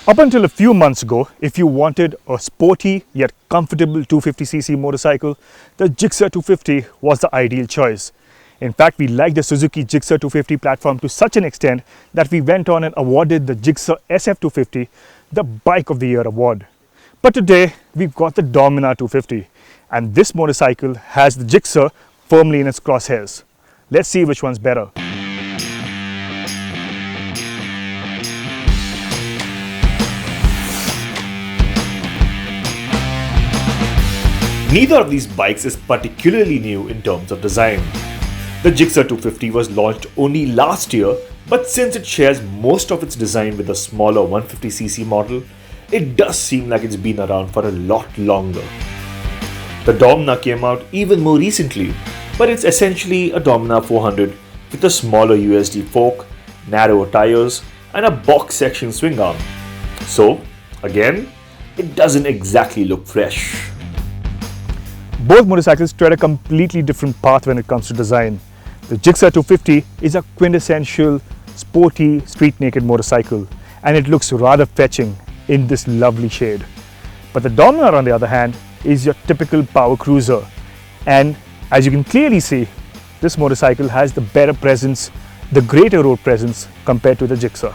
Up until a few months ago, if you wanted a sporty yet comfortable 250cc motorcycle, the Gixxer 250 was the ideal choice. In fact, we liked the Suzuki Gixxer 250 platform to such an extent that we went on and awarded the Gixxer SF250 the Bike of the Year award. But today, we've got the Dominar 250, and this motorcycle has the Gixxer firmly in its crosshairs. Let's see which one's better. Neither of these bikes is particularly new in terms of design. The Gixxer 250 was launched only last year, but since it shares most of its design with the smaller 150cc model, it does seem like it's been around for a lot longer. The Dominar came out even more recently, but it's essentially a Dominar 400 with a smaller USD fork, narrower tires, and a box section swing arm. So, again, it doesn't exactly look fresh. Both motorcycles tread a completely different path when it comes to design. The Gixxer 250 is a quintessential sporty street naked motorcycle, and it looks rather fetching in this lovely shade. But the Dominar, on the other hand, is your typical power cruiser, and as you can clearly see, this motorcycle has the better presence, the greater road presence compared to the Gixxer.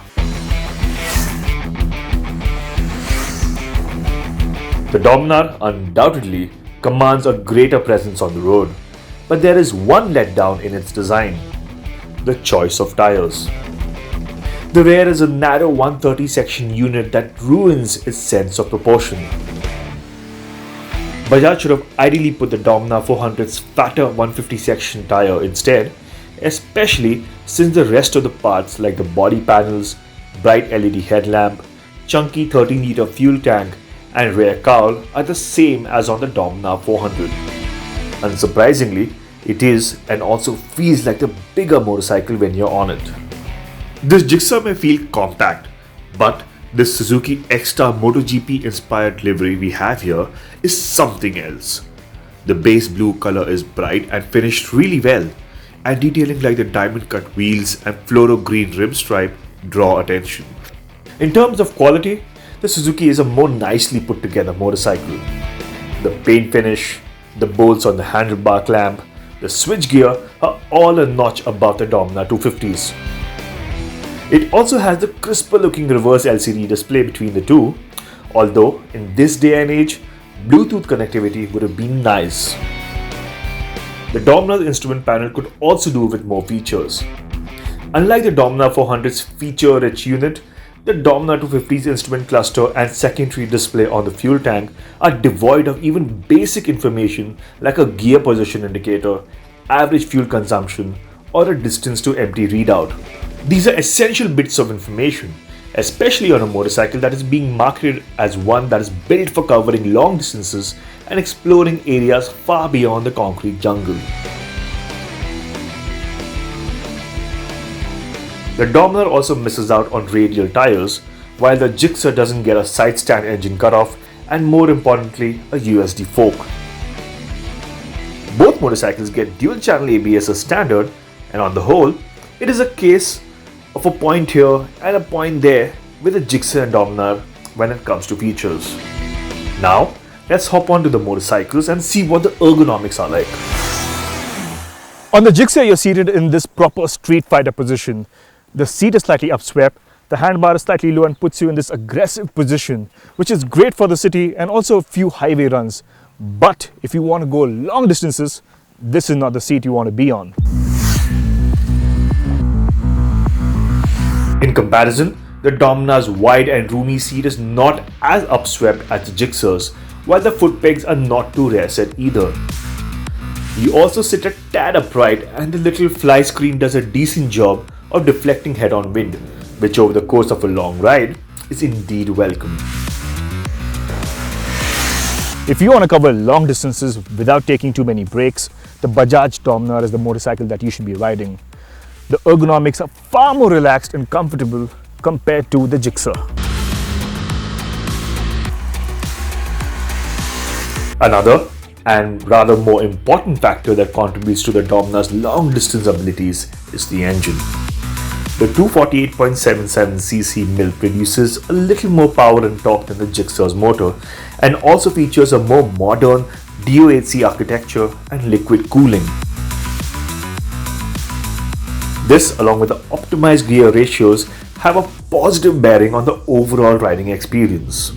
The Dominar undoubtedly commands a greater presence on the road, but there is one letdown in its design: the choice of tires. The rear is a narrow 130 section unit that ruins its sense of proportion. Bajaj should have ideally put the Dominar 400's fatter 150 section tire instead, especially since the rest of the parts like the body panels, bright LED headlamp, chunky 13-litre fuel tank, and rear cowl are the same as on the Dominar 400. Unsurprisingly, it is and also feels like the bigger motorcycle when you're on it. This Gixxer may feel compact, but this Suzuki X-Star MotoGP inspired livery we have here is something else. The base blue color is bright and finished really well, and detailing like the diamond cut wheels and fluoro green rim stripe draw attention. In terms of quality, the Suzuki is a more nicely put together motorcycle. The paint finish, the bolts on the handlebar clamp, the switch gear are all a notch above the Dominar 250s. It also has the crisper looking reverse LCD display between the two, although in this day and age, Bluetooth connectivity would have been nice. The Dominar's instrument panel could also do with more features. Unlike the Dominar 400's feature-rich unit, the Dominar 250's instrument cluster and secondary display on the fuel tank are devoid of even basic information like a gear position indicator, average fuel consumption, or a distance to empty readout. These are essential bits of information, especially on a motorcycle that is being marketed as one that is built for covering long distances and exploring areas far beyond the concrete jungle. The Dominar also misses out on radial tires, while the Gixxer doesn't get a side stand engine cutoff and, more importantly, a USD fork. Both motorcycles get dual channel ABS as standard, and on the whole, it is a case of a point here and a point there with the Gixxer and Dominar when it comes to features. Now, let's hop on to the motorcycles and see what the ergonomics are like. On the Gixxer, you're seated in this proper street fighter position. The seat is slightly upswept, the handbar is slightly low and puts you in this aggressive position, which is great for the city and also a few highway runs. But if you want to go long distances, this is not the seat you want to be on. In comparison, the Dominar's wide and roomy seat is not as upswept as the Gixxer's, while the foot pegs are not too rare set either. You also sit a tad upright, and the little fly screen does a decent job of deflecting head-on wind, which over the course of a long ride is indeed welcome. If you want to cover long distances without taking too many breaks, the Bajaj Dominar is the motorcycle that you should be riding. The ergonomics are far more relaxed and comfortable compared to the Gixxer. Another and rather more important factor that contributes to the Dominar's long distance abilities is the engine. The 248.77cc mill produces a little more power and torque than the Gixxer's motor and also features a more modern DOHC architecture and liquid cooling. This, along with the optimized gear ratios, have a positive bearing on the overall riding experience.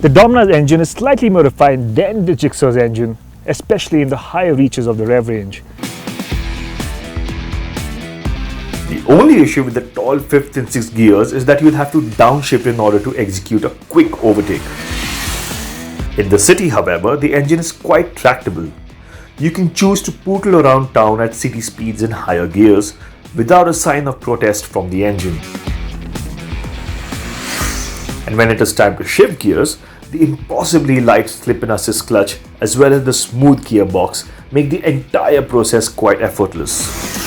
The Dominar's engine is slightly more refined than the Gixxer's engine, especially in the higher reaches of the rev range. The only issue with the tall 5th and 6th gears is that you'll have to downshift in order to execute a quick overtake. In the city, however, the engine is quite tractable. You can choose to poodle around town at city speeds in higher gears without a sign of protest from the engine. And when it is time to shift gears, the impossibly light slip-in assist clutch as well as the smooth gearbox make the entire process quite effortless.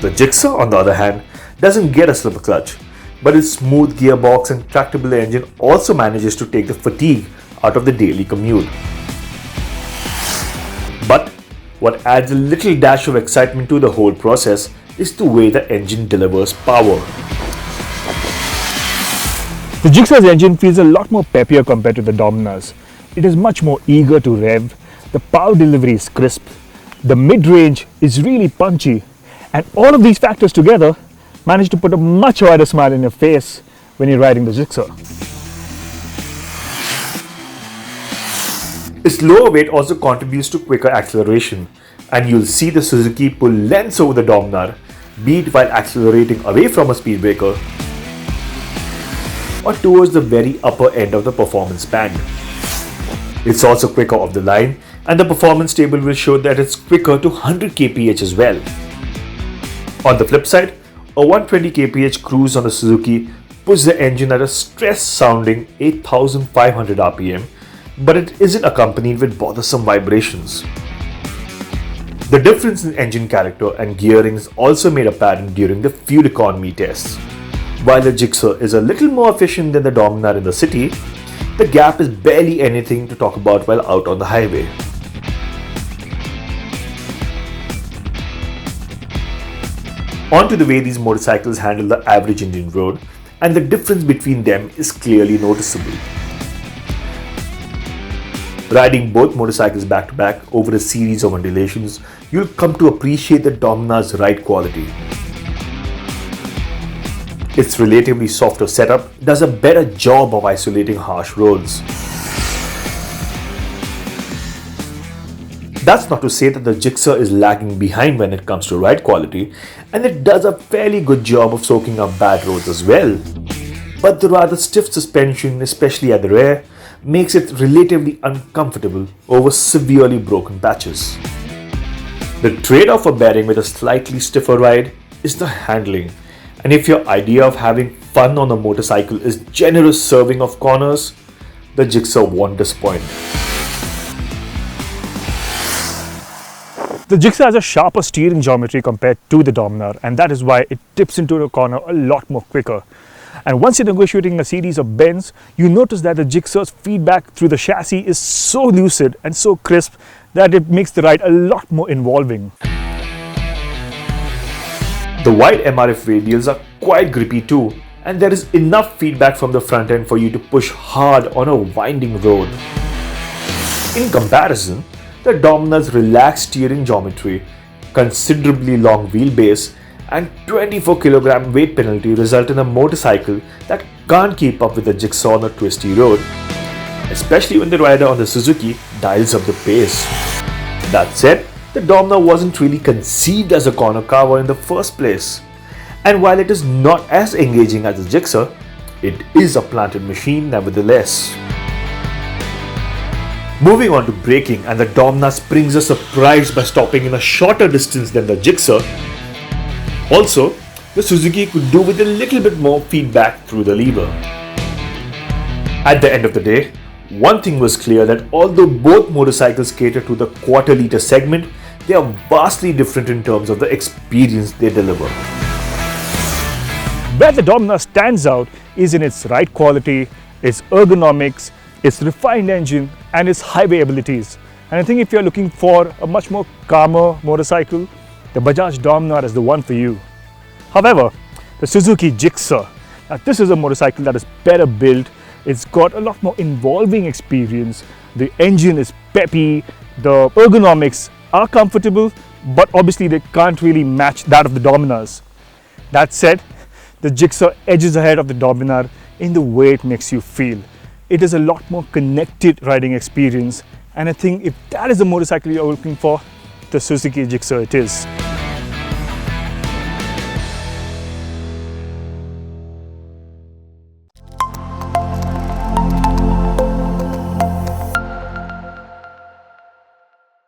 The Gixxer, on the other hand, doesn't get a slipper clutch, but its smooth gearbox and tractable engine also manages to take the fatigue out of the daily commute. But what adds a little dash of excitement to the whole process is the way the engine delivers power. The Gixxer's engine feels a lot more peppier compared to the Dominar's. It is much more eager to rev, the power delivery is crisp, the mid-range is really punchy, and all of these factors together manage to put a much wider smile in your face when you're riding the Gixxer. Its lower weight also contributes to quicker acceleration, and you'll see the Suzuki pull lengths over the Dominar, be it while accelerating away from a speed breaker or towards the very upper end of the performance band. It's also quicker off the line, and the performance table will show that it's quicker to 100 kph as well. On the flip side, a 120 kph cruise on the Suzuki puts the engine at a stress-sounding 8,500 rpm, but it isn't accompanied with bothersome vibrations. The difference in engine character and gearing is also made apparent during the fuel economy tests. While the Gixxer is a little more efficient than the Dominar in the city, the gap is barely anything to talk about while out on the highway. On to the way these motorcycles handle the average Indian road, and the difference between them is clearly noticeable. Riding both motorcycles back to back over a series of undulations, you'll come to appreciate the Dominar's ride quality. Its relatively softer setup does a better job of isolating harsh roads. That's not to say that the Gixxer is lagging behind when it comes to ride quality, and it does a fairly good job of soaking up bad roads as well. But the rather stiff suspension, especially at the rear, makes it relatively uncomfortable over severely broken patches. The trade-off for bearing with a slightly stiffer ride is the handling, and if your idea of having fun on a motorcycle is generous serving of corners, the Gixxer won't disappoint. The Gixxer has a sharper steering geometry compared to the Dominar, and that is why it tips into the corner a lot more quicker. And once you're negotiating a series of bends, you notice that the Gixxer's feedback through the chassis is so lucid and so crisp that it makes the ride a lot more involving. The wide MRF radials are quite grippy too, and there is enough feedback from the front end for you to push hard on a winding road. In comparison, the Dominar's relaxed steering geometry, considerably long wheelbase, and 24 kg weight penalty result in a motorcycle that can't keep up with the Gixxer on a twisty road, especially when the rider on the Suzuki dials up the pace. That said, the Dominar wasn't really conceived as a corner carver in the first place, and while it is not as engaging as the Gixxer, it is a planted machine nevertheless. Moving on to braking, and the Dominar springs a surprise by stopping in a shorter distance than the Gixxer. Also, the Suzuki could do with a little bit more feedback through the lever. At the end of the day, one thing was clear, that although both motorcycles cater to the quarter-litre segment, they are vastly different in terms of the experience they deliver. Where the Dominar stands out is in its ride quality, its ergonomics, its refined engine, and its highway abilities. And I think if you're looking for a much more calmer motorcycle, the Bajaj Dominar is the one for you. However, the Suzuki Gixxer, now this is a motorcycle that is better built. It's got a lot more involving experience. The engine is peppy. The ergonomics are comfortable, but obviously they can't really match that of the Dominars. That said, the Gixxer edges ahead of the Dominar in the way it makes you feel. It is a lot more connected riding experience, and I think if that is the motorcycle you're looking for, the Suzuki Gixxer it is.